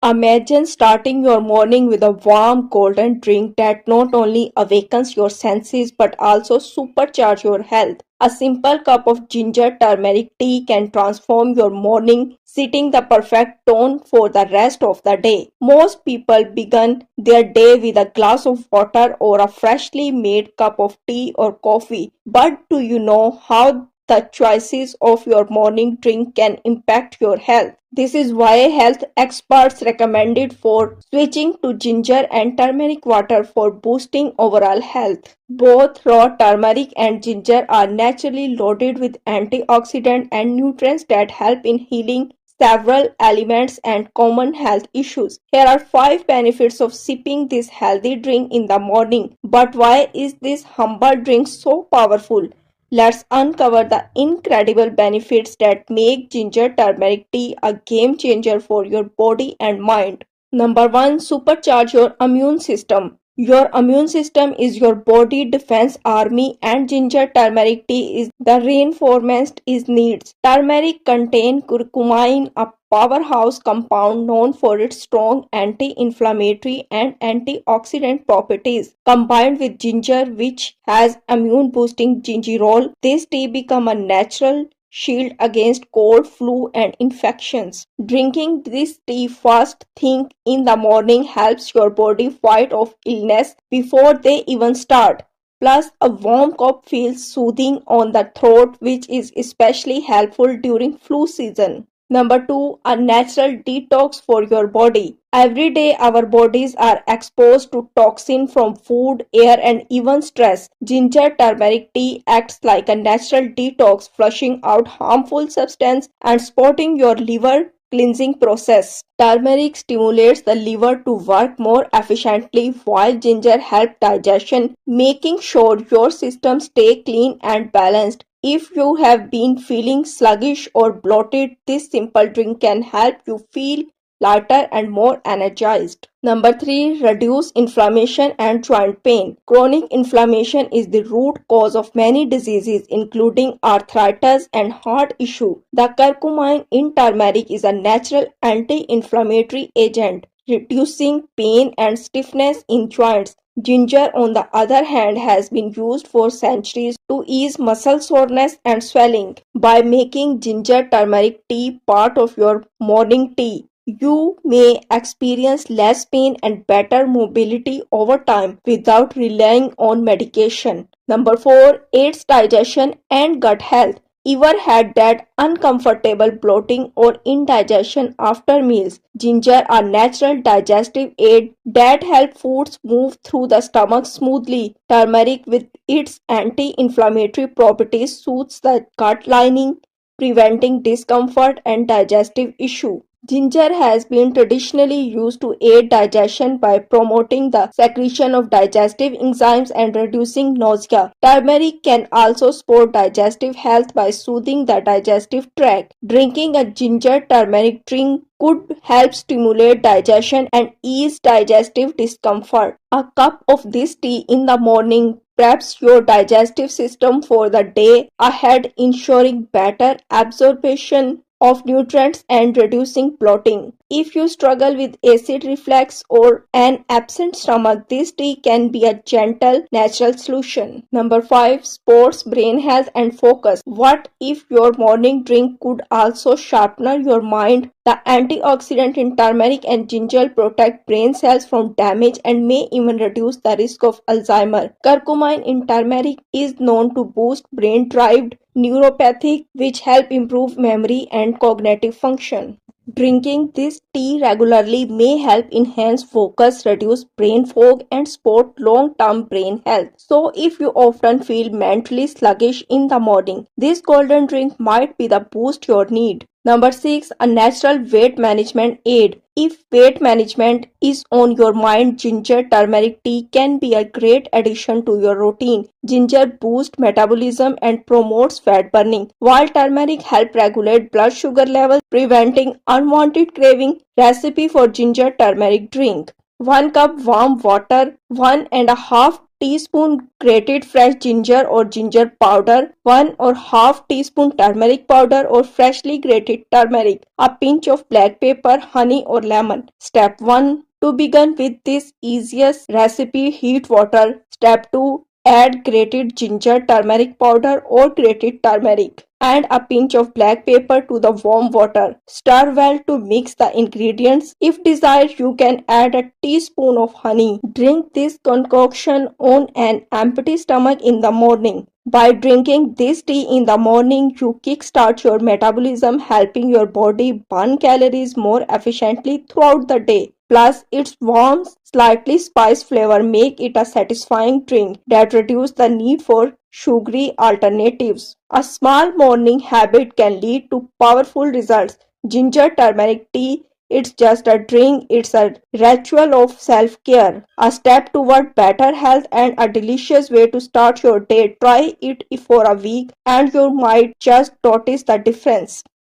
Imagine starting your morning with a warm golden drink that not only awakens your senses but also supercharges your health. A simple cup of ginger turmeric tea can transform your morning, setting the perfect tone for the rest of the day. Most people begin their day with a glass of water or a freshly made cup of tea or coffee. But do you know how the choices of your morning drink can impact your health? This is why health experts recommended for switching to ginger and turmeric water for boosting overall health. Both raw turmeric and ginger are naturally loaded with antioxidants and nutrients that help in healing several ailments and common health issues. Here are 5 benefits of sipping this healthy drink in the morning. But why is this humble drink so powerful? Let's uncover the incredible benefits that make ginger turmeric tea a game changer for your body and mind. Number 1. Supercharge your immune system. Your immune system is your body defense army, and ginger turmeric tea is the reinforcement it needs. Turmeric contains curcumin, a powerhouse compound known for its strong anti-inflammatory and antioxidant properties. Combined with ginger, which has immune-boosting gingerol, this tea becomes a natural shield against cold, flu, and infections. Drinking this tea first thing in the morning helps your body fight off illness before they even start. Plus, a warm cup feels soothing on the throat, which is especially helpful during flu season. Number 2, a natural detox for your body. Every day our bodies are exposed to toxins from food, air and even stress. Ginger turmeric tea acts like a natural detox, flushing out harmful substances and supporting your liver cleansing process. Turmeric stimulates the liver to work more efficiently while ginger helps digestion, making sure your system stay clean and balanced. If you have been feeling sluggish or bloated, this simple drink can help you feel lighter and more energized. Number 3. Reduce inflammation and joint pain. Chronic inflammation is the root cause of many diseases including arthritis and heart issue. The curcumin in turmeric is a natural anti-inflammatory agent, reducing pain and stiffness in joints. Ginger, on the other hand, has been used for centuries to ease muscle soreness and swelling. By making ginger turmeric tea part of your morning tea, you may experience less pain and better mobility over time without relying on medication. Number 4. Aids digestion and gut health. Ever had that uncomfortable bloating or indigestion after meals? Ginger, a natural digestive aid that helps foods move through the stomach smoothly. Turmeric, with its anti-inflammatory properties, soothes the gut lining, preventing discomfort and digestive issue. Ginger has been traditionally used to aid digestion by promoting the secretion of digestive enzymes and reducing nausea. Turmeric can also support digestive health by soothing the digestive tract. Drinking a ginger turmeric drink could help stimulate digestion and ease digestive discomfort. A cup of this tea in the morning preps your digestive system for the day ahead, ensuring better absorption of nutrients and reducing bloating. If you struggle with acid reflux or an absent stomach, this tea can be a gentle, natural solution. Number 5. Sports brain health and focus. What if your morning drink could also sharpen your mind? The antioxidant in turmeric and ginger protect brain cells from damage and may even reduce the risk of Alzheimer. Curcumin in turmeric is known to boost brain-derived neuropathy, which help improve memory and cognitive function. Drinking this tea regularly may help enhance focus, reduce brain fog, and support long-term brain health. So, if you often feel mentally sluggish in the morning, this golden drink might be the boost you need. Number 6. A natural weight management aid. If weight management is on your mind, ginger turmeric tea can be a great addition to your routine. Ginger boosts metabolism and promotes fat burning, while turmeric helps regulate blood sugar levels, preventing unwanted craving. Recipe for ginger turmeric drink. 1 cup warm water, 1 and a half teaspoon grated fresh ginger or ginger powder, 1 or half teaspoon turmeric powder or freshly grated turmeric, a pinch of black pepper, honey or lemon. Step 1. To begin with this easiest recipe, heat water. Step 2. Add grated ginger, turmeric powder or grated turmeric and a pinch of black pepper to the warm water. Stir well to mix the ingredients. If desired, you can add a teaspoon of honey. Drink this concoction on an empty stomach in the morning. By drinking this tea in the morning, you kickstart your metabolism, helping your body burn calories more efficiently throughout the day. Plus, its warm, slightly spiced flavor make it a satisfying drink that reduces the need for sugary alternatives. A small morning habit can lead to powerful results. Ginger turmeric tea, it's just a drink, it's a ritual of self-care, a step toward better health and a delicious way to start your day. Try it for a week and you might just notice the difference.